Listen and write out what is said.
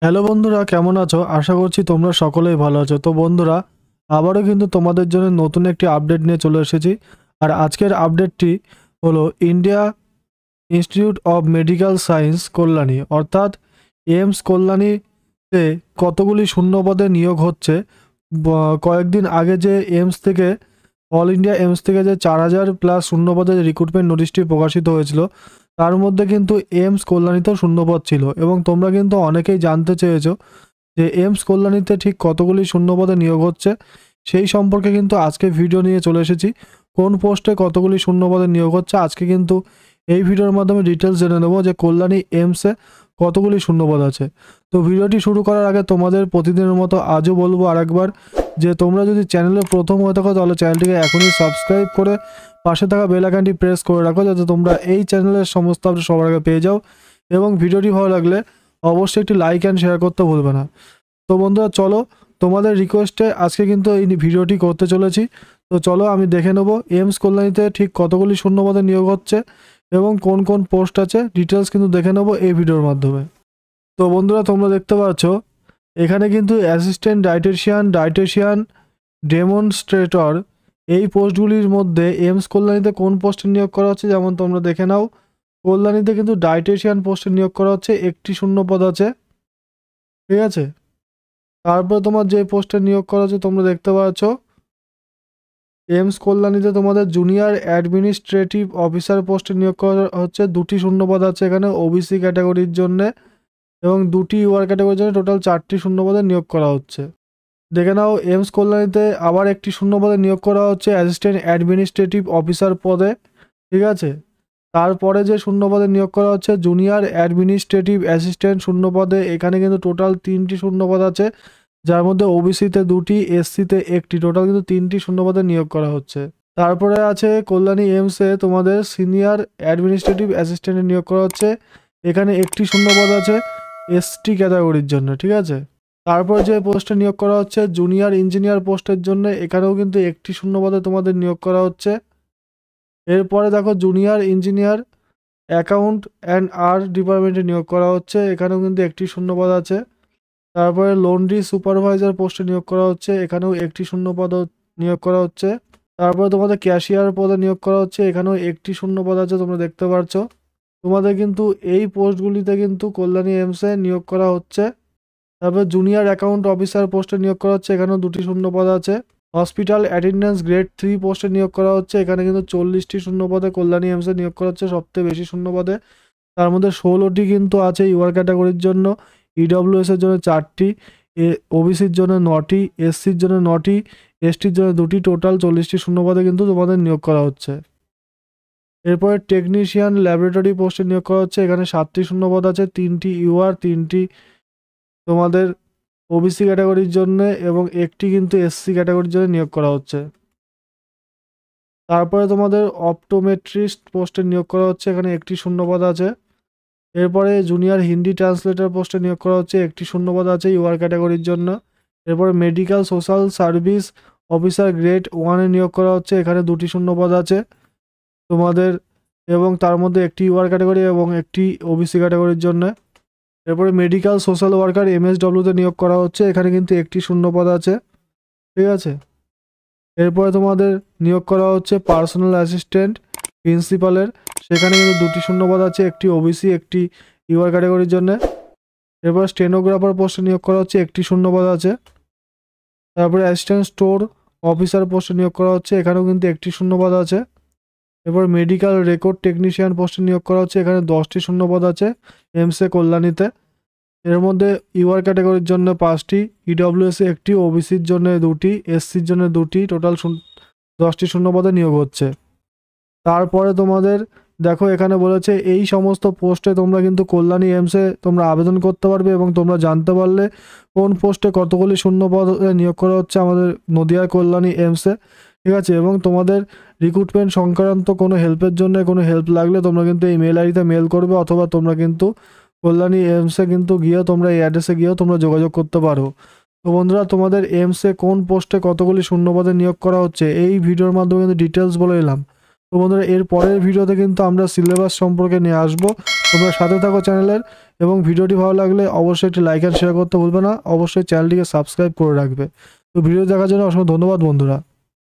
Hello বন্ধুরা, কেমন আছো? আশা করছি তোমরা সকলেই ভালো আছো। তো বন্ধুরা, আবারও কিন্তু তোমাদের জন্য নতুন একটি আপডেট নিয়ে চলে এসেছি। আর আজকের আপডেটটি হলো India institute of medical science Kalyani, অর্থাৎ এইমস কল্যাণীতে কতগুলি শূন্যপদে নিয়োগ হচ্ছে। কয়েকদিন আগে যে এইমস থেকে অল ইন্ডিয়া এইমস থেকে যে 4000+ শূন্যপদের রিক্রুটমেন্ট নোটিশটি প্রকাশিত হয়েছিল, তার মধ্যে কিন্তু এইমস কল্যাণীতেও শূন্যপদ ছিল। এবং তোমরা কিন্তু অনেকেই জানতে চেয়েছো যে এইমস কল্যাণীতে ঠিক কতগুলি শূন্যপদে নিয়োগ হচ্ছে, সেই সম্পর্কে কিন্তু আজকে ভিডিও নিয়ে চলে এসেছি। কোন পোস্টে কতগুলি শূন্যপদে নিয়োগ হচ্ছে আজকে কিন্তু এই ভিডিওর মাধ্যমে ডিটেলস জেনে নেবো যে কল্যাণী এইমসে কতগুলি শূন্যপদ আছে। তো ভিডিওটি শুরু করার আগে তোমাদের প্রতিদিনের মতো আজও বলবো আরেকবার যে তোমরা যদি চ্যানেলে প্রথম হয়ে থাকো তাহলে চ্যানেলটিকে এখনই সাবস্ক্রাইব করে পাশে থাকা বেল আইকনটি প্রেস করে রাখো, যাতে তোমরা এই চ্যানেলের সমস্ত আপডেট সবার আগে পেয়ে যাও। এবং ভিডিওটি ভালো লাগলে অবশ্যই একটি লাইক অ্যান্ড শেয়ার করতে ভুলবে না। তো বন্ধুরা, চলো তোমাদের রিকোয়েস্টে আজকে কিন্তু এই ভিডিওটি করতে চলেছি। তো চলো আমি দেখে নেবো এইমস কল্যাণীতে ঠিক কতগুলি শূন্যপদে নিয়োগ হচ্ছে এবং কোন কোন পোস্ট আছে, ডিটেলস কিন্তু দেখে নেবো এই ভিডিওর মাধ্যমে। তো বন্ধুরা, তোমরা দেখতে পাচ্ছ এখানে কিন্তু অ্যাসিস্ট্যান্ট ডায়েটেশিয়ান, ডেমনস্ট্রেটর, এই পোস্টগুলির মধ্যে এইমস কল্যাণীতে কোন পোস্টে নিয়োগ করা হচ্ছে যেমন তোমরা দেখে নাও। কল্যাণীতে কিন্তু ডায়েটেশিয়ান পোস্টে নিয়োগ করা হচ্ছে, একটি শূন্যপদ আছে, ঠিক আছে। তারপরে তোমার যে পোস্টে নিয়োগ করা হচ্ছে তোমরা দেখতে পাচ্ছ এইমস কল্যাণীতে তোমাদের জুনিয়র অ্যাডমিনিস্ট্রেটিভ অফিসার পোস্টে নিয়োগ করা হচ্ছে, দুটি শূন্যপদ আছে এখানে ওবিসি ক্যাটাগরির জন্য এবং দুটি ইউআর ক্যাটাগরির জন্য, টোটাল 4টি শূন্যপদে নিয়োগ করা হচ্ছে। দেখে নাও এইমস কল্যাণীতে আবার একটি শূন্যপদে নিয়োগ করা হচ্ছে অ্যাসিস্ট্যান্ট অ্যাডমিনিস্ট্রেটিভ অফিসার পদে, ঠিক আছে। তারপরে যে শূন্যপদে নিয়োগ করা হচ্ছে জুনিয়র অ্যাডমিনিস্ট্রেটিভ অ্যাসিস্ট্যান্ট শূন্যপদে, এখানে কিন্তু টোটাল 3টি শূন্যপদ আছে, যার মধ্যে ওবিসিতে 2টি, এসসিতে 1টি, টোটাল কিন্তু 3টি শূন্যপদে নিয়োগ করা হচ্ছে। তারপরে আছে কল্যাণী এইমসে তোমাদের সিনিয়র অ্যাডমিনিস্ট্রেটিভ অ্যাসিস্ট্যান্টে নিয়োগ করা হচ্ছে, এখানে একটি শূন্যপদ আছে এসটি ক্যাটাগরির জন্য, ঠিক আছে। তারপর যে পোস্টে নিয়োগ করা হচ্ছে জুনিয়র ইঞ্জিনিয়ার পোস্টের জন্য, এখানেও কিন্তু একটি শূন্যপদে তোমাদের নিয়োগ করা হচ্ছে। এরপরে দেখো junior engineer account and art ডিপার্টমেন্টে নিয়োগ করা হচ্ছে, এখানেও কিন্তু একটি শূন্যপদ আছে। তারপরে লন্ড্রি সুপারভাইজার পোস্টে নিয়োগ করা হচ্ছে, এখানেও একটি শূন্যপদ নিয়োগ করা হচ্ছে। তারপরে তোমাদের ক্যাশিয়ার পদে নিয়োগ করা হচ্ছে, এখানেও একটি শূন্যপদ আছে, তোমরা দেখতে পাচ্ছ। তোমাদের কিন্তু এই পোস্টগুলিতে কিন্তু কল্যাণী এইমসে নিয়োগ করা হচ্ছে। তারপর জুনিয়র অ্যাকাউন্ট অফিসার পোস্টে নিয়োগ করা হচ্ছে, এখানেও দুটি শূন্যপদ আছে। হসপিটাল অ্যাটেন্ডেন্স গ্রেড 3 পোস্টে নিয়োগ করা হচ্ছে, এখানে কিন্তু 40টি শূন্যপদে কল্যাণী এইমসে নিয়োগ করা হচ্ছে, সবথেকে বেশি শূন্যপদে। তার মধ্যে 16টি কিন্তু আছে ইউআর ক্যাটাগরির জন্য, ইডব্লিউএস এর জন্য 4টি, ওবিসির জন্য 9টি, এসসির জন্য 9টি, এসটির জন্য 2টি, টোটাল 40টি শূন্যপদে কিন্তু তোমাদের নিয়োগ করা হচ্ছে। এরপরে টেকনিশিয়ান ল্যাবরেটরি পোস্টে নিয়োগ করা হচ্ছে, এখানে 7টি শূন্যপদ আছে, 3টি ইউআর, 3টি তোমাদের ওবিসি ক্যাটাগরির জন্য এবং একটি কিন্তু এসসি ক্যাটাগরির জন্য নিয়োগ করা হচ্ছে। তারপরে তোমাদের অপটোমেট্রিস্ট পোস্টে নিয়োগ করা হচ্ছে, এখানে একটি শূন্যপদ আছে। এরপরে জুনিয়র হিন্দি ট্রান্সলেটর পোস্টে নিয়োগ করা হচ্ছে, একটি শূন্যপদ আছে ইউআর ক্যাটাগরির জন্য। এরপরে medical social service officer grade 1-এ নিয়োগ করা হচ্ছে, এখানে 2টি শূন্যপদ আছে তোমাদের, এবং তার মধ্যে একটি ইউআর ক্যাটাগরি এবং একটি ওবিসি ক্যাটাগরির জন্য। এরপরে মেডিকেল সোশ্যাল ওয়ার্কার এমএসডব্লিউতে নিয়োগ করা হচ্ছে, এখানে কিন্তু একটি শূন্যপদ আছে, ঠিক আছে। এরপরে তোমাদের নিয়োগ করা হচ্ছে পার্সোনাল অ্যাসিস্ট্যান্ট প্রিন্সিপালের, সেখানে কিন্তু 2টি শূন্যপদ আছে, একটি ওবিসি একটি ইউআর ক্যাটাগরির জন্য। এরপর স্টেনোগ্রাফার পোস্টে নিয়োগ করা হচ্ছে, একটি শূন্যপদ আছে। তারপরে অ্যাসিস্ট্যান্ট স্টোর অফিসার পোস্টে নিয়োগ করা হচ্ছে, এখানেও কিন্তু একটি শূন্যপদ আছে। এরপর মেডিকেল রেকর্ড টেকনিশিয়ান পোস্টে নিয়োগ করা হচ্ছে, এখানে 10টি শূন্যপদ আছে এমসে কল্যাণীতে। এর মধ্যে ইউআর ক্যাটাগরির জন্য 5টি, ইডব্লিউএসে 1টি, ওবিসির জন্য 2টি, এসসির জন্য 2টি, টোটাল 10টি শূন্যপদে নিয়োগ হচ্ছে। তারপরে তোমাদের দেখো এখানে বলেছে এই সমস্ত পোস্টে তোমরা কিন্তু কল্যাণী এইমসে তোমরা আবেদন করতে পারবে এবং তোমরা জানতে পারলে কোন পোস্টে কতগুলি শূন্যপদ নিয়োগ করা হচ্ছে আমাদের নদিয়ার কল্যাণী এইমসে, ঠিক আছে। এবং তোমাদের রিক্রুটমেন্ট সংক্রান্ত কোনো হেল্পের জন্য কোনো হেল্প লাগলে তোমরা কিন্তু এই মেল আইডিতে মেল করবে, অথবা তোমরা কিন্তু কল্যাণী এইমসে কিন্তু গিয়েও তোমরা এই অ্যাড্রেসে গিয়েও তোমরা যোগাযোগ করতে পারো। তো বন্ধুরা, তোমাদের এইমসে কোন পোস্টে কতগুলি শূন্যপদে নিয়োগ করা হচ্ছে এই ভিডিওর মাধ্যমে কিন্তু ডিটেলস বলে এলাম। তো বন্ধুরা, এর পরের ভিডিওতে কিন্তু আমরা সিলেবাস সম্পর্কে নিয়ে আসবো। তোমরা সাথে থাকো চ্যানেলের, এবং ভিডিওটি ভালো লাগলে অবশ্যই একটি লাইক আর শেয়ার করতে ভুলবে না। অবশ্যই চ্যানেলটিকে সাবস্ক্রাইব করে রাখবে। তো ভিডিও দেখার জন্য অসংখ্য ধন্যবাদ বন্ধুরা।